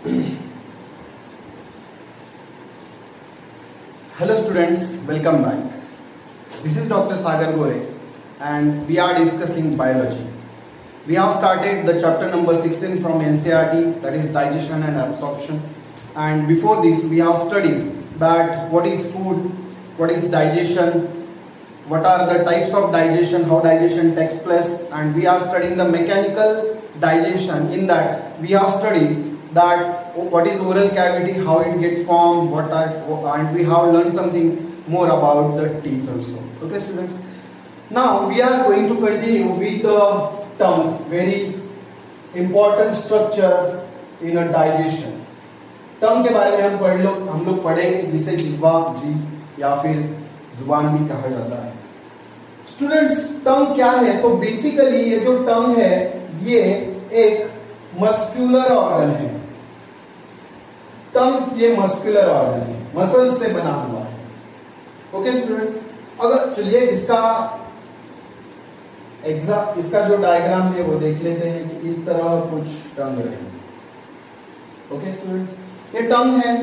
Hello students, welcome back. This is Dr. Sagar Gore and we are discussing biology. We have started the chapter number 16 from NCERT, that is digestion and absorption. And before this we have studied that what is food, what is digestion, what are the types of digestion, how digestion takes place, and we are studying the mechanical digestion. In that we have studied that what is oral cavity, how it gets formed, and we have learned something more about the teeth also. Okay students, now we are going to continue with the tongue, very important structure in a digestion. टंग के बारे में हम लोग पढ़ेंगे, जिसे जिह्वा, जीभ या फिर जुबान भी कहा जाता है. स्टूडेंट्स, टंग क्या है? तो बेसिकली ये जो टंग है ये एक मस्कुलर ऑर्गन है. टंग ये मस्कुलर ऑर्गन है, मसल्स से बना हुआ है. ओके स्टूडेंट्स, अगर चलिए इसका जो डायग्राम है वो देख लेते हैं कि इस तरह कुछ टंग रहेगी. ओके स्टूडेंट्स, ये टंग है.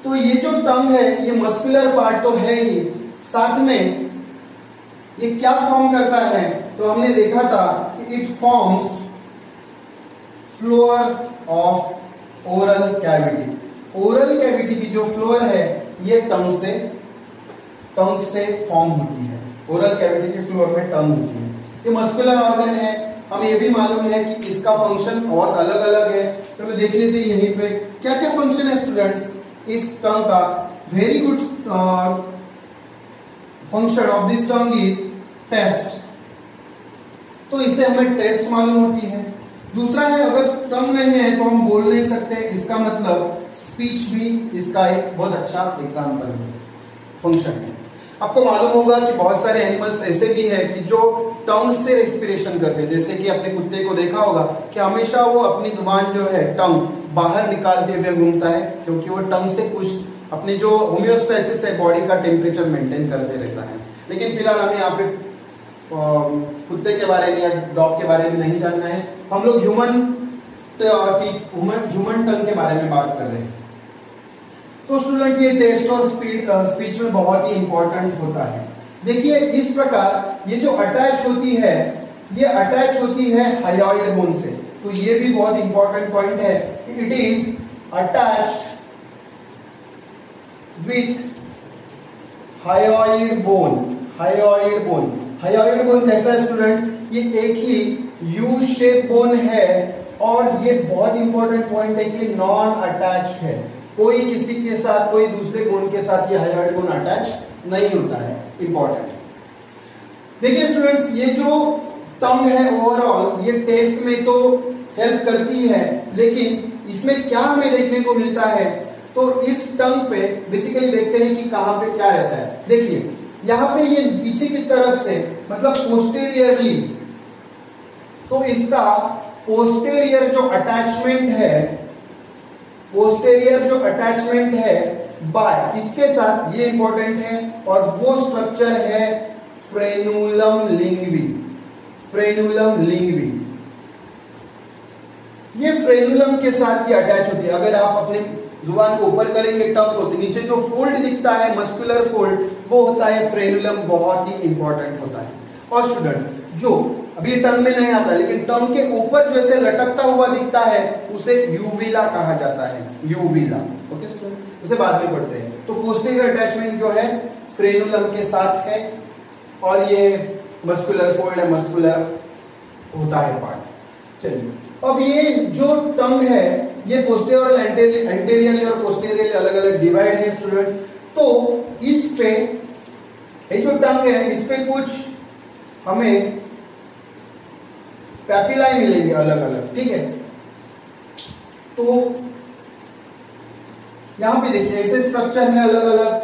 तो ये जो टंग है ये मस्कुलर पार्ट तो है ही, साथ में ये क्या फॉर्म करता है? तो हमने देखा था कि it forms floor of oral cavity. Oral cavity की जो फ्लोर है ये टंग से फॉर्म होती है. ओरल कैविटी की फ्लोर में टंग होती है. ये मस्कुलर ऑर्गन है. हमें ये भी मालूम है कि इसका फंक्शन बहुत अलग अलग है. चलो देख लेते हैं यहीं पे क्या क्या फंक्शन है स्टूडेंट्स इस टंग का. Very good function of this tongue is taste. तो इससे हमें टेस्ट मालूम होती है. दूसरा है, अगर टंग नहीं है तो हम बोल नहीं सकते. इसका मतलब स्पीच भी इसका एक बहुत अच्छा एग्जाम्पल है, फंक्शन है. आपको मालूम होगा कि बहुत सारे एनिमल्स ऐसे भी है कि जो टंग से रेस्पिरेशन करते हैं. जैसे कि अपने कुत्ते को देखा होगा कि हमेशा वो अपनी जुबान जो है टंग बाहर निकालते हुए घूमता है, क्योंकि वो टंग से कुछ अपनी जो होम्योस्टैसिस है, बॉडी का टेम्परेचर मेंटेन करते रहता है. लेकिन फिलहाल हमें यहाँ पे कुत्ते के बारे में या डॉग के बारे में नहीं जानना है. हम लोग ह्यूमन टंग के बारे में बात कर रहे हैं. तो स्टूडेंट ये टेस्ट और स्पीच में बहुत ही इंपॉर्टेंट होता है. देखिए इस प्रकार ये जो अटैच होती है, ये अटैच होती है हायोइड बोन से. तो ये भी बहुत इंपॉर्टेंट पॉइंट है. It is attached with hyoid bone. Hyoid bone कैसा है स्टूडेंट्स? ये एक ही यू शेप बोन है और ये बहुत इंपॉर्टेंट पॉइंट है कि नॉन अटैच्ड है. कोई किसी के साथ, कोई दूसरे बोन के साथ ये हायोइड बोन अटैच नहीं होता है. इंपॉर्टेंट. देखिए स्टूडेंट्स, ये जो टंग है ओवरऑल ये टेस्ट में तो हेल्प करती है, लेकिन इसमें क्या हमें देखने को मिलता है? तो इस टंग पे बेसिकली देखते हैं कि कहां पे क्या रहता है. देखिए यहां पे ये पीछे की तरफ से, मतलब पोस्टेरियरली. सो इसका पोस्टेरियर जो अटैचमेंट है बाय इसके साथ, ये इंपॉर्टेंट है, और वो स्ट्रक्चर है फ्रेनुलम लिंग्वी. ये फ्रेनुलम के साथ ये अटैच होती है. अगर आप अपने जुबान को ऊपर करेंगे टंग को, तो नीचे जो फोल्ड दिखता है, मस्कुलर फोल्ड, वो होता है फ्रेनुलम. बहुत ही इंपॉर्टेंट होता है. और स्टूडेंट्स, जो अभी टंग में नहीं आता लेकिन टंग के ऊपर जैसे लटकता हुआ दिखता है उसे यूविला कहा जाता है. यूविला. ओके स्टूडेंट, उसे बाद में पढ़ते हैं. तो पोस्टीरियर अटैचमेंट जो है फ्रेनुलम के साथ है और ये मस्कुलर फोल्ड है, मस्कुलर होता है पार्ट. चलिए, अब ये जो टंग है ये पोस्टीरियर और एंटेरियरली और पोस्टीरियरली अलग अलग डिवाइड है स्टूडेंट्स. तो इस पे ये जो टंग है इस पे कुछ हमें पैपिलाई मिलेंगे अलग अलग. ठीक है, तो यहां पे देखिए ऐसे स्ट्रक्चर है अलग अलग.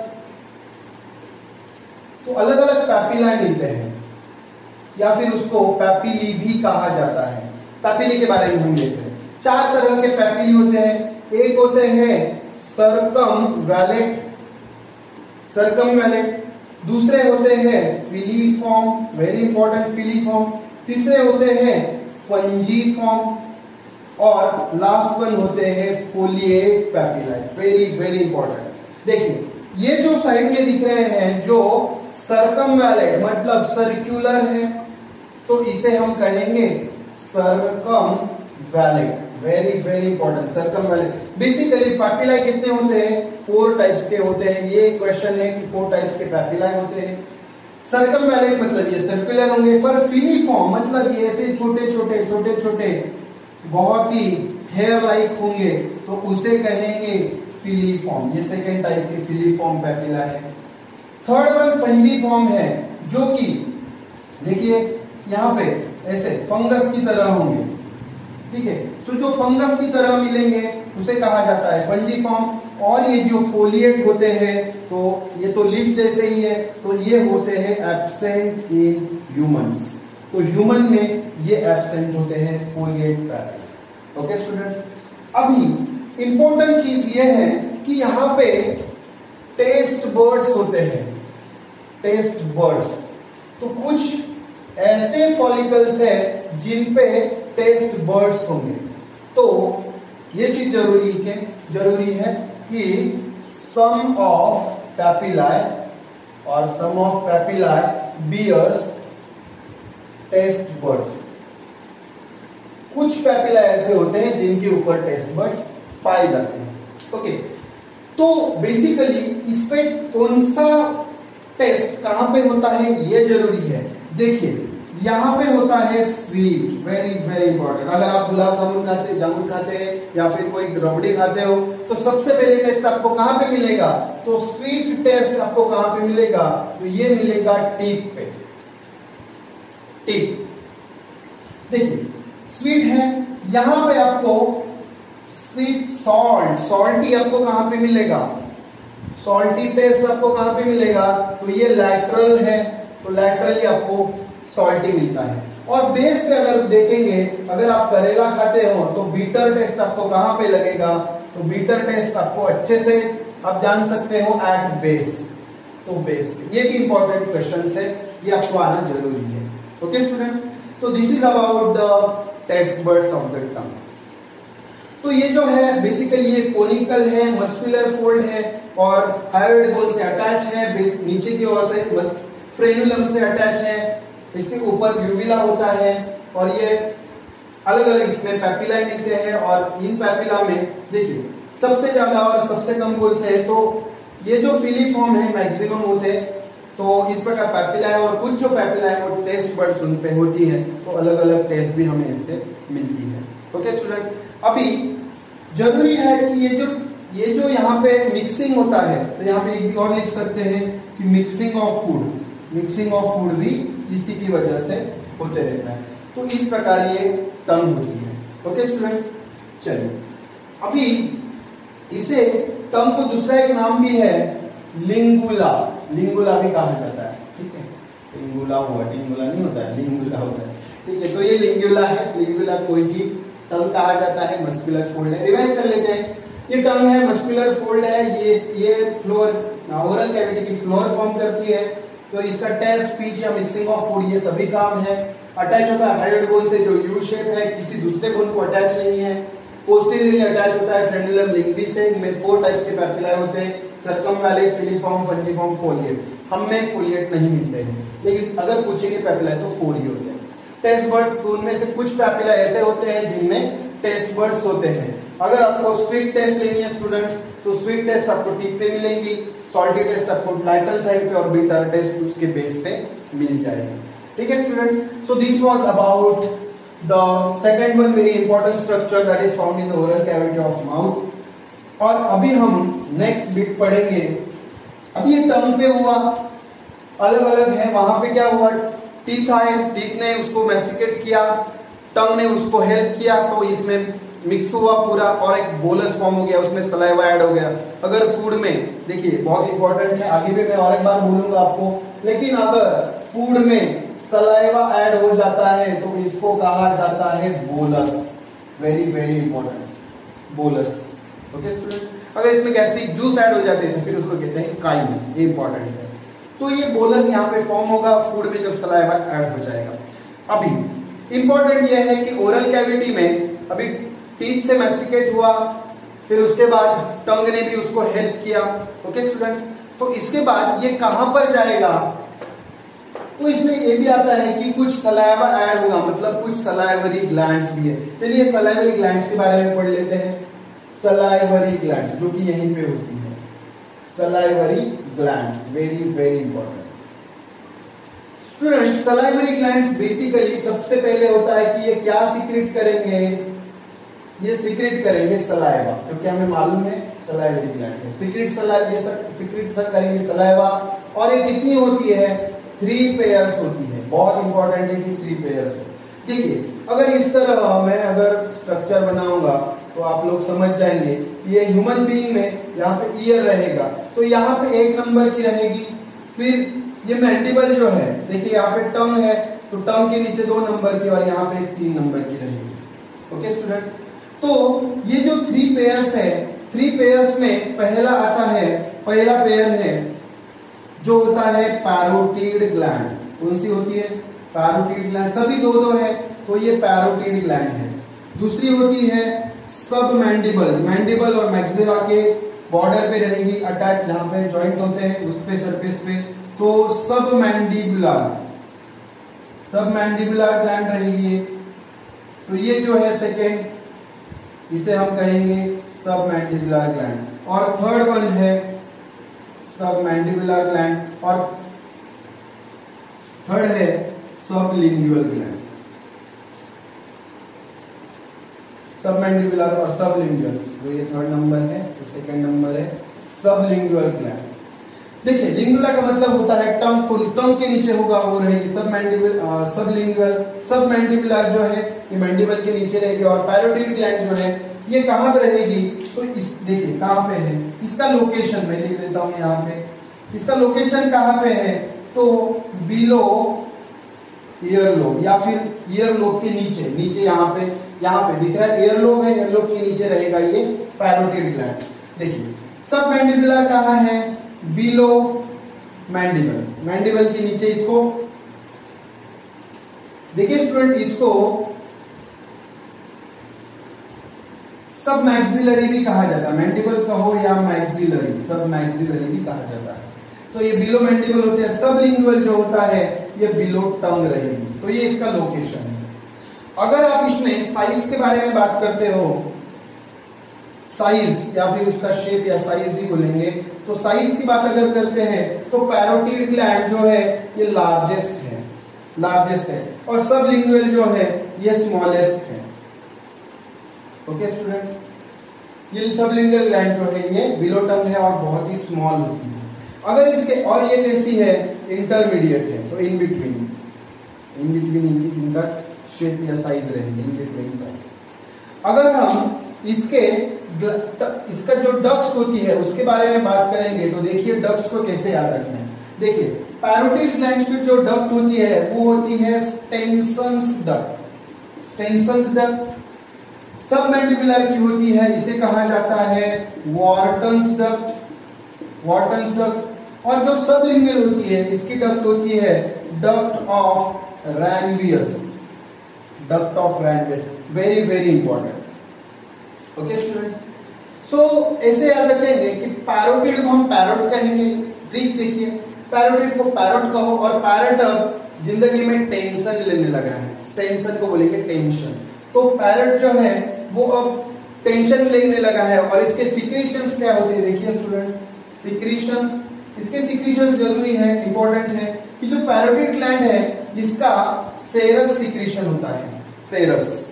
तो अलग अलग पैपिलाई मिलते हैं, या फिर उसको पैपिली भी कहा जाता है. पैपिली के बारे में हम देखते हैं. 4 तरह के पैपिली होते हैं. एक होते हैं सर्कमवैलेट. दूसरे होते हैं फिलीफॉर्म, वेरी इंपॉर्टेंट, फिलीफॉर्म. तीसरे होते हैं फंजीफॉर्म. और लास्ट वन होते हैं foliate papillae. Very very important. देखिए ये जो साइड में दिख रहे हैं जो सर्कमवैलेट मतलब सर्कुलर है, तो इसे हम कहेंगे circumvallate. Very very important, circumvallate. Basically papillae कितने होते हैं? 4 टाइप्स के होते हैं। ये क्वेश्चन है कि 4 टाइप्स के पैपिलाई होते हैं। सर्कमवैलेट मतलब ये सर्कुलर होंगे, पर फिलीफॉर्म मतलब ये ऐसे छोटे छोटे छोटे छोटे बहुत ही हेयर लाइक होंगे, तो उसे कहेंगे फिलीफॉर्म। ये सेकेंड टाइप की फिलीफॉर्म पैपिला है। थर्ड वन फंजीफॉर्म है, जो कि देखिए यहां पे ऐसे फंगस की तरह होंगे, ठीक है। सो जो फंगस की तरह मिलेंगे उसे कहा जाता है फंजीफॉर्म। और ये जो फोलिएट होते हैं, तो ये तो लीफ जैसे ही है, तो ये होते हैं एब्सेंट इन ह्यूमंस। तो ह्यूमन में ये एब्सेंट होते हैं फोलिएट पैपिला। ओके स्टूडेंट्स, अभी इंपॉर्टेंट चीज ये है कि यहाँ पे टेस्ट बर्ड्स होते हैं। टेस्ट बर्ड्स, तो कुछ ऐसे फॉलिकल्स है जिन पे टेस्ट बर्ड्स होंगे। तो ये चीज जरूरी है कि सम ऑफ पैपिलाई और सम ऑफ पैपिलाई बियर्स टेस्ट बर्ड्स। कुछ पैपिलाई ऐसे होते हैं जिनके ऊपर टेस्ट बर्ड्स पाए जाते हैं। ओके, तो बेसिकली इस पे कौन सा टेस्ट कहां पे होता है ये जरूरी है। देखिए यहां पे होता है स्वीट। Very very important. अगर आप गुलाब जामुन खाते हैं या फिर कोई रबड़ी खाते हो, तो सबसे पहले टेस्ट आपको कहां पे मिलेगा? तो स्वीट टेस्ट आपको कहां पे मिलेगा? तो ये मिलेगा टीथ पे। टीथ देखिए स्वीट है, यहां पे आपको स्वीट सॉल्टी आपको कहां पे मिलेगा? सॉल्टी टेस्ट आपको कहां पे मिलेगा? तो ये लैटरल है, तो लैटरली आपको सॉल्टी मिलता है। और बेस पे अगर देखेंगे, अगर आप करेला खाते हो तो बीटर टेस्ट आपको कहां पे लगेगा? तो बीटर टेस्ट आपको अच्छे से आप जान सकते हो एट बेस। तो बेस पे ये भी इंपॉर्टेंट क्वेश्चन है, ये आपको आना जरूरी है। ओके स्टूडेंट्स, तो this is about the taste buds of the tongue. तो ये जो है बेसिकली ये कोनिकल है, मस्कुलर फोल्ड है और हायोइड बोल से अटैच है, बेस नीचे की ओर से फ्रेनुलम से अटैच है, इसके ऊपर यूविला होता है और ये अलग अलग इसमें पैपिला मिलते हैं। और इन पैपिला में देखिए सबसे ज्यादा और सबसे कम बोल्स है, तो ये जो फिलीफॉर्म है मैक्सिमम होते हैं। तो इस प्रकार पैपिला है और कुछ जो पैपिला है वो टेस्ट बर्ड्स उन पे होती है, तो अलग अलग टेस्ट भी हमें इससे मिलती है। ओके स्टूडेंट्स, अभी जरूरी है कि ये जो यहाँ पे मिक्सिंग होता है, तो यहाँ पे एक भी और लिख सकते हैं कि मिक्सिंग ऑफ फूड भी इसी की वजह से होते रहता है। तो इस प्रकार ये टंग होती है। ओके स्टूडेंट्स, चलिए अभी इसे टंग को दूसरा एक नाम भी है लिंगुला भी कहा जाता है। ठीक है, टिंगुला नहीं होता है, लिंगुला होता है। ठीक है, तो ये लिंगुला है। लिंगुला कोई ही टंग कहा जाता है, मस्कुलर फोल्ड है। रिवाइज कर लेते हैं, ये टंग है, मस्कुलर फोल्ड है, ये फ्लोर ओरल कैविटी की फ्लोर फॉर्म करती है। तो इसका टेस्ट, स्पीच या मिक्सिंग ऑफ फूड ये सभी काम है। अटैच होता है हायोइड बोन से जो यू शेप है, किसी दूसरे बोन को अटैच नहीं है। पोस्टीरियरली अटैच होता है फ्रेनुलम लिंग्वी से। इनमें 4 टाइप्स के पैपिलाई होते हैं, सर्कमवैलेट, फिलीफॉर्म, फंजीफॉर्म, फोलिएट। हमें फोलिएट नहीं मिलते हैं, लेकिन अगर पूछेंगे पैपिलाई तो 4 ही होते हैं। टेस्ट बर्ड्स, तो उनमें से कुछ पैपिलाई ऐसे होते हैं जिनमें टेस्ट बर्ड्स होते हैं। अगर आपको स्वीट टेस्ट लेनी है स्टूडेंट्स, तो स्वीट टेस्ट आपको टीथ पे मिलेंगी, सॉल्टी टेस्ट आपको लैटरल साइड पे और बीटर टेस्ट उसके बेस पे मिल जाएगी। ठीक है students, so this was about the second one very important structure that is found in the oral cavity of mouth. और अभी हम नेक्स्ट बिट पढ़ेंगे। अभी ये टंग पे हुआ, अलग अलग है, वहां पे क्या हुआ? टीथ आए, टीथ ने उसको मैस्टिकेट किया, टंग ने उसको हेल्प किया, तो इसमें मिक्स हुआ पूरा और एक बोलस फॉर्म हो गया, उसमें सलाइवा ऐड हो गया। अगर फूड में देखिए बहुत इंपॉर्टेंट है, आगे भी मैं और एक बार बोलूंगा आपको, लेकिन अगर फूड में सलाइवा ऐड हो जाता है तो इसको कहा जाता है bolus. Very very important, bolus. Okay student, अगर इसमें गैस्ट्रिक जूस ऐड हो जाते हैं तो फिर उसको कहते हैं काइम। ये इंपॉर्टेंट है। तो ये बोलस यहाँ पे फॉर्म होगा फूड में जब सलाइवा ऐड हो जाएगा। अभी इंपॉर्टेंट ये है कि ओरल कैविटी में अभी टीथ से मैस्टिकेट हुआ, फिर उसके बाद टंग ने भी उसको हेल्प किया। ओके स्टूडेंट्स, तो इसके बाद ये कहां पर जाएगा, तो इसमें ये भी आता है कि कुछ सलाइवा ऐड होगा, मतलब कुछ सलाइवरी ग्लैंड्स भी है। चलिए सलाइवरी ग्लैंड्स के बारे में पढ़ लेते हैं। सलाइवरी ग्लैंड्स जो कि यहीं पे होती है, salivary glands, very very important student. Salivary glands basically सबसे पहले होता है कि ये क्या सीक्रेट करेंगे, ये सीक्रेट करेंगे सलाइवा, क्योंकि हमें मालूम है सलाइवरी ग्लैंड है, सीक्रेट सलाइवा, सीक्रेट करेंगे सलाइवा। और ये कितनी होती है, 3 पेयर्स होती है। बहुत इंपॉर्टेंट है कि 3 पेयर्स है। देखिए अगर इस तरह मैं अगर स्ट्रक्चर बनाऊंगा तो आप लोग समझ जाएंगे ये ह्यूमन बीइंग में यहाँ पे ईयर रहेगा, तो यहाँ पे 1 नंबर की रहेगी। फिर ये मैंडिबल जो है, देखिए यहाँ पे टंग है, तो टंग के नीचे 2 नंबर की और यहाँ पे 3 नंबर की रहेगी। ओके स्टूडेंट्स, तो ये जो 3 पेयर्स है, 3 पेयर्स में पहला आता है, पहला पेयर है जो होता है पैरोटिड ग्लैंड। कौन सी होती है, पैरोटिड ग्लैंड, सभी 2 है, तो ये पैरोटिड ग्लैंड है। दूसरी होती है सब मैंडिबल, मैंडिबल और मैक्सिला के बॉर्डर पे रहेगी, अटैच जहां पे जॉइंट होते हैं उस पे सरफेस पे, तो सब मैंडिबुलर, सब मैंडिबुलर ग्लैंड रहेगी। तो ये जो है सेकेंड, इसे हम कहेंगे सब मैंडिबुलर ग्लैंड। और थर्ड वन है सब मैंडिबुलर ग्लैंड, और थर्ड है सबलिंगुअल ग्लैंड। सब मैंडिबुलर और सबलिंगुअल, तो ये थर्ड नंबर है, तो सेकंड नंबर है सबलिंगुअल ग्लैंड। देखिए लिंगुला का मतलब होता है टंग, तो टंग के नीचे होगा वो रहेगी सब मैंडिबल, सबलिंगुअल। सब मैंडिबुलर जो है ये मैंडिबल के नीचे रहेगी। और पैरोटिड ग्लैंड जो है ये कहां पे रहेगी, तो इस देखिए कहां पे है, इसका लोकेशन मैं लिख देता हूं यहाँ पे, इसका लोकेशन कहां पे है, तो बिलो ईयरलोब या फिर ईयरलोब के नीचे, नीचे यहाँ पे दिख रहा है ईयरलोब है, ईयरलोब के नीचे रहेगा ये पैरोटिड ग्लैंड। देखिए सब मैंडिबुलर कहाँ है, बिलो मैंडिबल, मैंडिबल के नीचे इसको देखिए स्टूडेंट, इसको सब मैक्सिलरी भी कहा जाता है, मैंडिबल कहो या मैक्सिलरी, सब मैक्सिलरी भी कहा जाता है। तो ये बिलो मैंडिबल होते हैं। सबलिंगुअल जो होता है ये बिलो टंग रहेगी, तो ये इसका लोकेशन है। अगर आप इसमें साइज के बारे में बात करते हो, साइज या फिर उसका शेप या साइज ही बोलेंगे, तो साइज की बात अगर करते हैं तो पैरोटिड ग्लैंड जो है ये लार्जेस्ट है, लार्जेस्ट है, और सबलिंगुअल जो है ये स्मॉलेस्ट है। ओके स्टूडेंट्स, ये सबलिंगुअल ग्लैंड जो है ये बिलो टंग है और बहुत ही स्मॉल होती है। अगर इसके, और ये कैसी है, इंटरमीडिएट है, तो इन बिटवीन इनका शेप या साइज रहेंगे, इन बिटवीन साइज। अगर हम इसका जो डक्ट्स होती है उसके बारे में बात करेंगे, तो देखिए डक्ट्स को कैसे याद रखना है। देखिए पैरोटिड ग्लैंड की जो डक्ट होती है वो होती है स्टेनसन्स डक्ट, स्टेनसन्स डक्ट। सब मैंडिबुलर की होती है, इसे कहा जाता है वॉर्टन्स डक्ट, वॉर्टन्स डक्ट। और जो सबलिंगुअल होती है इसकी डक्ट होती है duct of Rivinus, duct of Rivinus, very very important. Okay students, so ऐसे याद रखेंगे कि पैरोटिड को हम पैरोट कहेंगे। ट्रिक देखिए, पैरोटिड को पैरोट कहो, और पैरोट अब जिंदगी में टेंशन लेने लगा है, टेंशन को बोलेंगे टेंशन। तो पैरोट जो है वो अब टेंशन लेने लगा है। और इसके सिक्रीशंस क्या होते हैं, देखिए स्टूडेंट, सिक्रीशंस, इसके सिक्रीशंस जरूरी है, इंपॉर्टेंट है कि जो पैरोटिड ग्लैंड है इसका सेरस सिक्रीशन होता है, सेरस।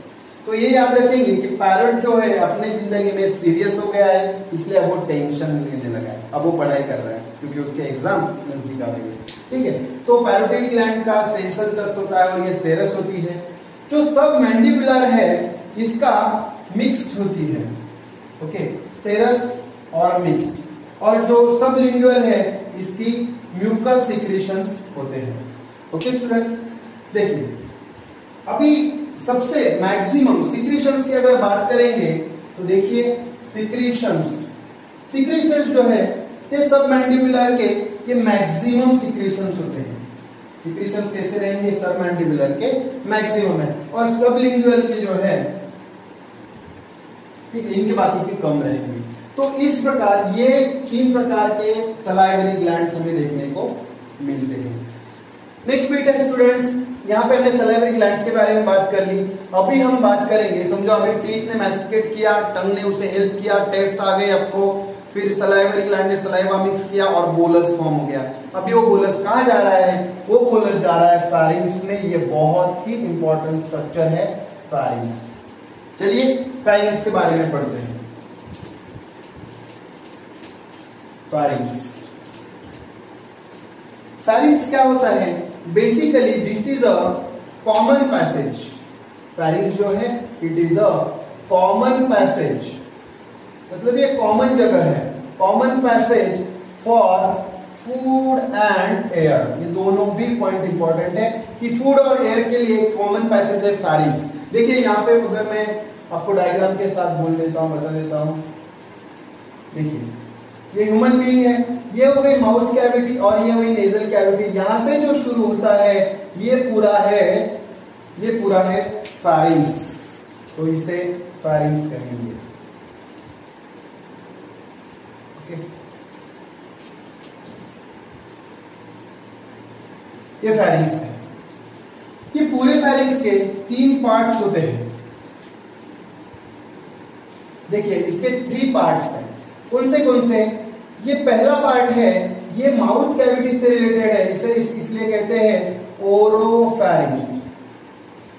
तो ये याद रखेंगे कि पैरोट जो है अपने जिंदगी में सीरियस हो गया है, इसलिए अब वो टेंशन लेने लगा है, अब वो पढ़ाई कर रहा है क्योंकि उसके एग्जाम नजदीक आ रहे हैं। ठीक है, तो पैरोटिड ग्लैंड का सेंसर डक्ट होता है और ये सेरस होती है। जो सब मैंडिबुलर है इसका मिक्स्ड होती है, ओके, सेरस और मिक्स्ड। और जो सबलिंगुअल है इसकी म्यूकस सिक्रीशंस होते हैं। ओके स्टूडेंट्स, देखिए अभी सबसे मैक्सिमम सिक्रीशंस की अगर बात करेंगे तो देखिए सिक्रीशंस, सिक्रीशंस जो है ये सब मैंडिबुलर के ये मैक्सिमम सिक्रीशंस होते हैं। सिक्रीशंस कैसे रहेंगे, सब मैंडिबुलर के मैक्सिमम है। और सबलिंगुअल के जो है ठीक है, इनके बाकी के कम रहेंगे। तो इस प्रकार ये 3 प्रकार के सलाइवरी ग्लैंड्स हमें देखने को मिलते हैं। नेक्स्ट बीट है स्टूडेंट्स, यहाँ पे हमने सलाइवरी ग्लैंड्स के बारे में बात कर ली। अभी हम बात करेंगे, समझो अभी टीथ ने मैस्टिकेट किया, टंग ने उसे हेल्प किया, टेस्ट आ गए आपको, फिर सलाइवरी ग्लैंड ने सलाइवा मिक्स किया और बोलस फॉर्म हो गया। अभी वो बोलस कहाँ जा रहा है? वो बोलस जा रहा है फेरिंग्स में। ये बहुत ही इंपॉर्टेंट स्ट्रक्चर है फेरिंग्स। चलिए फेरिंग्स के बारे में पढ़ते हैं। फेरिंग्स, फेरिंग्स क्या होता है? Basically this is a common passage. Pharynx जो है it is a common passage, मतलब ये कॉमन जगह है, common passage for food and air. ये दोनों भी पॉइंट इंपॉर्टेंट है कि फूड और एयर के लिए कॉमन पैसेज है फेरिंग्स। देखिए यहाँ पे अगर मैं आपको डायग्राम के साथ बोल देता हूं, बता देता हूं। देखिए ये ह्यूमन बीइंग है, ये हो गई माउथ कैविटी और ये हुई नेजल कैविटी। यहां से जो शुरू होता है ये पूरा है फेरिंग्स, तो इसे फेरिंग्स कहेंगे। ओके, ये फेरिंग्स है। ये पूरे फेरिंग्स के 3 पार्ट्स होते हैं। देखिए इसके 3 पार्ट्स हैं। कौन से? ये पहला पार्ट है, ये माउथ कैविटी से रिलेटेड है, इसे इसलिए कहते हैं ओरोफैरिंग्स।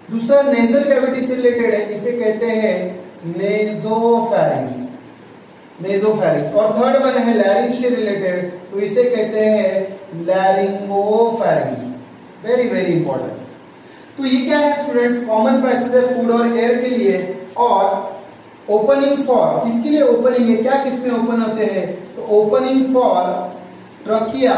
दूसरा नेजल कैविटी से रिलेटेड है, इसे कहते हैं नेजोफैरिंग्स। और थर्ड वन है लैरिंक्स से रिलेटेड, तो इसे कहते हैं लैरिंगोफैरिंग्स। Very very important. तो ये क्या है स्टूडेंट्स? कॉमन पैसेज है फूड और एयर के लिए। और ओपनिंग फॉर, किसके लिए ओपनिंग है? क्या किसमें ओपन होते हैं? तो ओपनिंग फॉर ट्रकिया।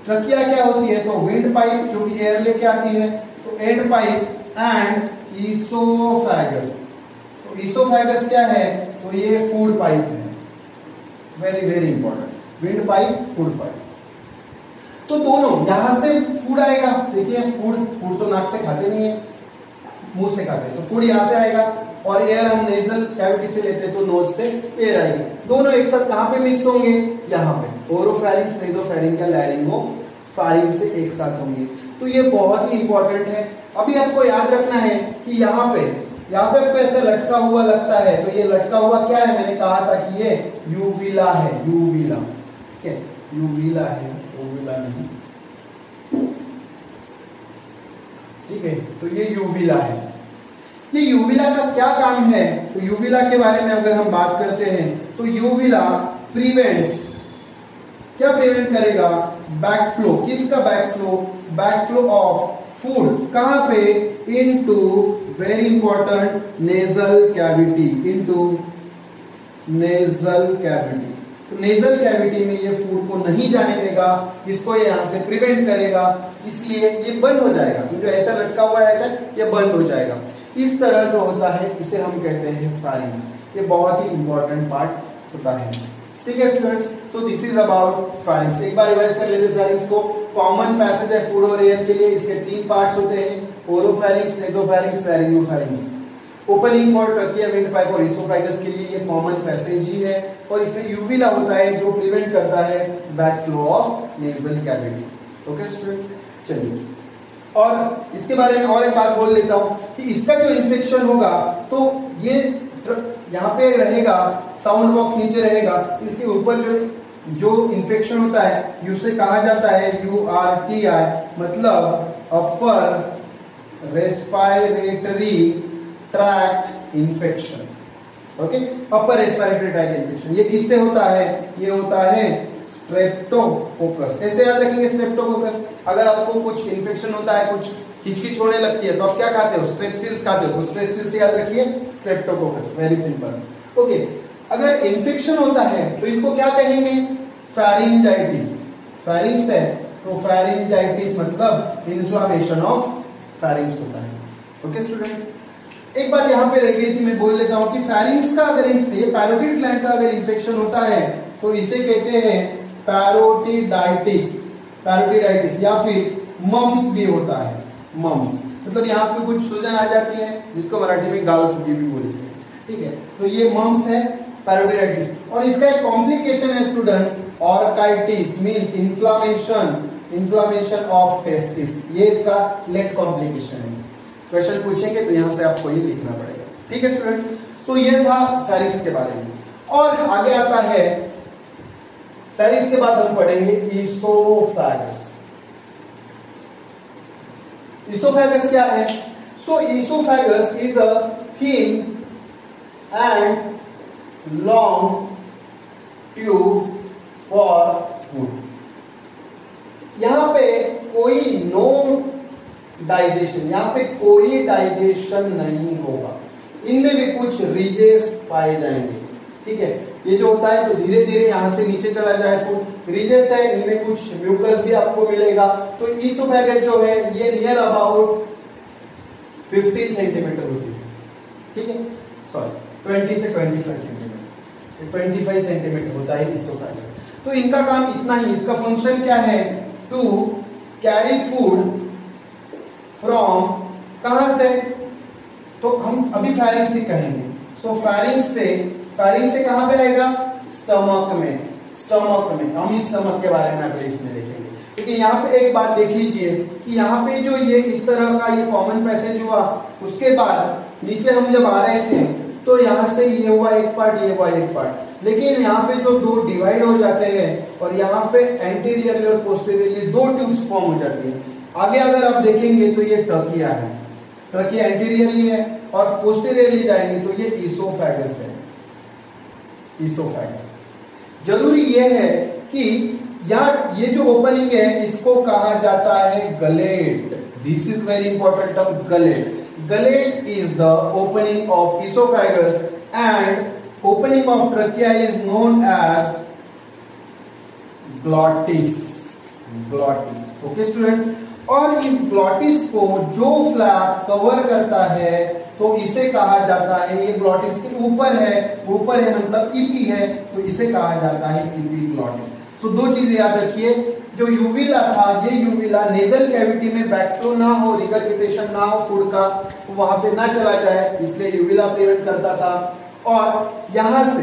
ट्रकिया क्या होती है? तो विंड पाइप जो कि एयर लेके आती है, तो एंड पाइप एंड ईसोफैगस। तो ईसोफैगस क्या है? तो ये फूड पाइप है। Very very important, wind pipe, food pipe. तो दोनों यहां से फूड आएगा। देखिए फूड तो नाक से खाते नहीं है, मुंह से खाते हैं, तो फूड यहां से आएगा। और एयर हम नेजल कैविटी से लेते हैं, तो नोज से एयर आएगी। दोनों एक साथ कहां पे मिक्स होंगे? यहाँ पे ओरोफैरिंग्स, नेजोफैरिंग या लैरिंगोफैरिंग से एक साथ होंगे। तो ये बहुत ही इंपॉर्टेंट है। अभी आपको याद रखना है कि यहाँ पे आपको ऐसे लटका हुआ लगता है, तो ये लटका हुआ क्या है? मैंने कहा था कि ये यूविला है, यूविला। ठीक है, यूविला है, ओविला नहीं। ठीक है, तो ये यूविला है। ये यूविला का क्या काम है? तो यूविला के बारे में अगर हम बात करते हैं तो यूविला प्रिवेंट्स, क्या प्रिवेंट करेगा? बैकफ्लो। किसका बैकफ्लो? Backflow of food. कहां पे? Into, very important, nasal cavity. Into nasal cavity. तो नेजल कैविटी में ये फूड को नहीं जाने देगा, इसको ये यहां से प्रिवेंट करेगा, इसलिए ये बंद हो जाएगा। तो जो ऐसा लटका हुआ रहता है ये बंद हो जाएगा। इस तरह जो होता है इसे हम कहते हैं फेरिंग्स। ये बहुत ही इंपॉर्टेंट पार्ट होता है। ठीक है स्टूडेंट्स, तो दिस इज अबाउट फेरिंग्स। एक बार रिवाइज कर लेते हैं फेरिंग्स को। कॉमन पैसेज है फूड और एयर के लिए, इसके 3 पार्ट्स होते हैं, oropharynx, nasopharynx, laryngopharynx. Opening for trachea, wind pipe और ईसोफैगस के लिए ये कॉमन पैसेज ही है। और इसमें यूविला होता है जो प्रिवेंट करता है backflow of nasal cavity. Okay students, चलिए और इसके बारे में और एक बात बोल लेता हूं कि इसका जो इन्फेक्शन होगा तो ये यहाँ पे रहेगा, साउंड बॉक्स नीचे रहेगा, इसके ऊपर जो इन्फेक्शन होता है उसे कहा जाता है URTI, मतलब upper respiratory tract infection. Okay, upper respiratory tract infection ये किससे होता है? ये होता है स्ट्रेप्टोकोकस। कैसे याद रखेंगे स्ट्रेप्टोकोकस? अगर आपको कुछ इन्फेक्शन होता है, कुछ खिचखिच होने लगती है, तो आप क्या खाते हो? स्ट्रेप्सिल्स खाते हो, तो स्ट्रेप्सिल्स याद रखिए, स्ट्रेप्टोकोकस। Very simple. ओके, अगर इन्फेक्शन होता है तो इसको क्या कहेंगे? फेरिंजाइटिस। फेरिंग्स है तो फेरिंजाइटिस मतलब इन्फ्लामेशन ऑफ फेरिंग्स होता है। ओके स्टूडेंट, एक बात यहाँ पे रह गई थी, मैं बोल लेता हूँ कि फेरिंग्स का अगर ये पैरोटिड ग्लैंड का अगर इन्फेक्शन होता है तो इसे कहते हैं पैरोटिडाइटिस। पैरोटिडाइटिस या फिर मम्स भी होता है। मम्स मतलब यहाँ पे कुछ सूजन आ जाती है जिसको मराठी में गाल फुकी भी बोलते हैं। ठीक है, तो ये मम्स है, पैरोडिडाइटिस, और इसका एक कॉम्प्लिकेशन है students, orchitis means inflammation of testis, ये इसका लेट कॉम्प्लिकेशन है। क्वेश्चन पूछेंगे तो यहां से आपको ये लिखना पड़ेगा, ठीक है स्टूडेंट्स। तो ये था फेरिंक्स के बारे में, और आगे आता है फेरिंक्स के बाद हम पढ़ेंगे ईसोफेगस। ईसोफेगस क्या है? So oesophagus is a thin and long tube for food. यहां पे कोई नो डाइजेशन, यहां पे कोई डाइजेशन नहीं होगा, इनमें भी कुछ रीजेस पाए जाएंगे, ठीक है। ये जो होता है तो धीरे धीरे यहां से नीचे चला जाए फूड, रीजेस है, इनमें कुछ म्यूकस भी आपको मिलेगा। तो ईसोफेगस जो है ये नियर अबाउट 15 सेंटीमीटर होती है, ठीक है, सॉरी 20 से 25 सेंटीमीटर, 25 सेंटीमीटर होता है ईसोफेगस। तो इनका काम इतना ही, इसका फंक्शन क्या है? टू कैरी फूड फ्रॉम, कहां से? तो हम अभी फेरिंक्स ही कहेंगे। सो फेरिंक्स से कहां पे आएगा? स्टमक में, स्टमक में। हम इस स्टमक के बारे में अगले इसमें देखेंगे। लेकिन यहाँ पे एक बात देख लीजिए कि यहाँ पे जो ये इस तरह का ये कॉमन पैसेज हुआ, उसके बाद नीचे हम जब आ रहे थे तो यहाँ से ये हुआ एक पार्ट, ये हुआ एक पार्ट, लेकिन यहाँ पे जो दो डिवाइड हो जाते हैं और यहाँ पे एंटीरियरली और पोस्टीरियरली दो ट्यूब्स फॉर्म हो जाती है। आगे अगर आप देखेंगे तो ये ट्रकिया है, ट्रकिया एंटीरियरली है, और पोस्टीरियरली जाएंगे तो ये ईसोफेगस है, ईसोफेगस। जरूरी ये है कि यार ये जो ओपनिंग है इसको कहा जाता है gullet. This is very important term, gullet. Gullet is the opening of oesophagus and opening of trachea is known as glottis, glottis. Okay students, और इस ग्लॉटिस को जो फ्लैप कवर करता है तो इसे कहा जाता है, ये ग्लॉटिस के ऊपर है, ऊपर है मतलब ईपी है, तो इसे कहा जाता है ईपी ग्लॉटिस। सो दो चीजें याद रखिए, जो यूविला था, ये यूविला नेजल कैविटी में बैकफ्लो ना हो, रिगर्जिटेशन ना हो फूड का, तो वहां पे ना चला जाए, इसलिए यूविला प्रिवेंट करता था। और यहां से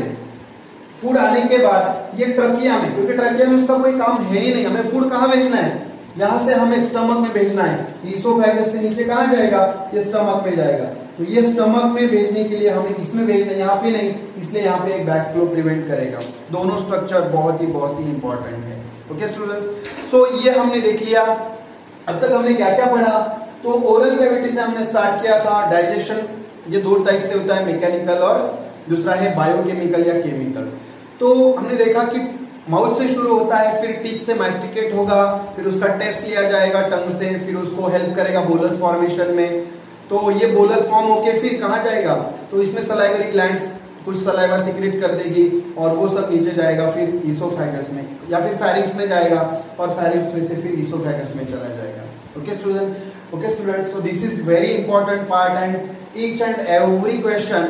फूड आने के बाद ये ट्रकिया में, क्योंकि ट्रकिया में उसका कोई काम है ही नहीं, हमें फूड कहाँ भेजना है? यहां से हमें स्टमक में भेजना है। ईसोफेगस से नीचे कहां जाएगा? ये स्टमक में जाएगा। तो ये स्टमक में भेजने के लिए हमें इसमें भेजना है, यहाँ पे नहीं, इसलिए यहाँ पे एक बैकफ्लो प्रिवेंट करेगा। दोनों स्ट्रक्चर बहुत ही इंपॉर्टेंट है। ओके स्टूडेंट, तो ये हमने देख लिया। अब तक हमने क्या क्या पढ़ा? तो ओरल कैविटी से हमने स्टार्ट किया था। डाइजेशन ये दो टाइप से होता है, मैकेनिकल और दूसरा है बायोकेमिकल या केमिकल। तो हमने देखा कि माउथ से शुरू होता है, फिर टीथ से मास्टिकेट होगा, फिर उसका टेस्ट लिया जाएगा टंग से, फिर उसको हेल्प करेगा बोलस फॉर्मेशन में। तो ये बोलस फॉर्म होके फिर कहाँ जाएगा? तो इसमें सलाइवरी ग्लैंड्स कुछ सलाइवा सिक्रेट कर देगी और वो सब नीचे जाएगा फिर ईसोफेगस में, या फिर फेरिंक्स में जाएगा और फेरिंक्स में से फिर ईसोफेगस में चला जाएगा। Okay student, okay students, so this is very important part and each and every question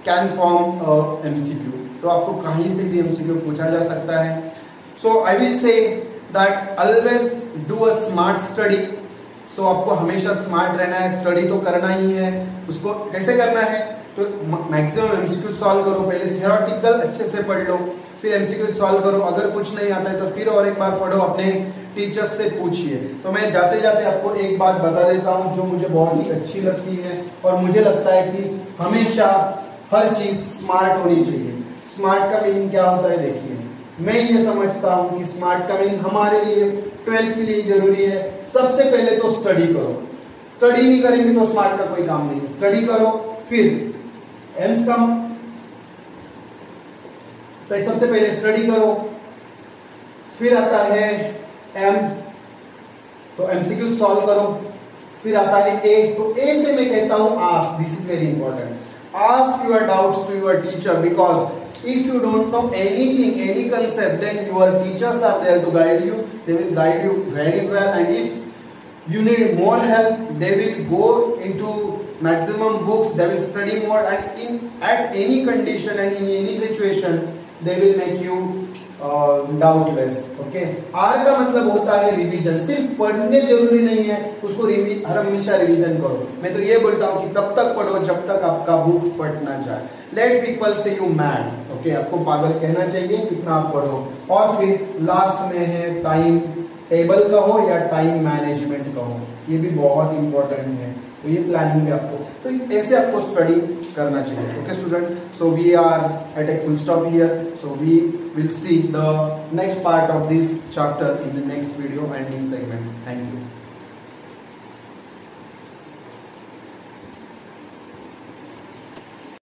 can form MCQ. तो आपको कहीं से भी एमसीक्यू पूछा जा सकता है। So I will say that always do a smart study. So आपको हमेशा स्मार्ट रहना है, स्टडी तो करना ही है। उसको कैसे करना है? तो मैक्सिमम एमसीक्यू सॉल्व करो, पहले थियोरेटिकल अच्छे से पढ़ लो, फिर एमसीक्यू सॉल्व करो। अगर कुछ नहीं आता है तो फिर और एक बार पढ़ो, अपने टीचर्स से पूछिए। तो मैं जाते जाते आपको एक बात बता देता हूँ जो मुझे बहुत ही अच्छी लगती है और मुझे लगता है कि हमेशा हर चीज स्मार्ट होनी चाहिए। स्मार्ट का मीनिंग क्या होता है? देखिए, मैं ये समझता हूं कि स्मार्ट का मीनिंग हमारे लिए 12th के लिए जरूरी है। सबसे पहले तो स्टडी करो, स्टडी नहीं करेंगे तो स्मार्ट का कोई काम नहीं है। स्टडी करो, फिर एम्स कम, तो सबसे पहले स्टडी करो, फिर आता है एम, तो एमसीक्यू सॉल्व करो, फिर आता है ए। तो ए से मैं कहता हूं ask, this is very important. Ask your doubts to your teacher, because if you don't know anything, any concept, then your teachers are there to guide you. They will guide you very well, and if you need more help, they will go into maximum books, they will study more, and at any condition and in any situation they will make you doubtless. Okay, R का मतलब होता है revision. सिर्फ पढ़ने जरूरी नहीं है, उसको हर हमेशा रिवीजन करो। मैं तो ये बोलता हूँ कि तब तक पढ़ो जब तक आपका बुक फट ना जाए। लेट पीपल से यू मैड। ओके, आपको पागल कहना चाहिए कितना आप पढ़ो। और फिर लास्ट में है टाइम टेबल कहो या टाइम मैनेजमेंट कहो, ये भी बहुत इंपॉर्टेंट है। तो ये प्लानिंग में आपको, तो ऐसे आपको स्टडी करना चाहिए। Okay student, so we are at a full stop here. So we will see the next part of this chapter in the next video and next segment. Thank you.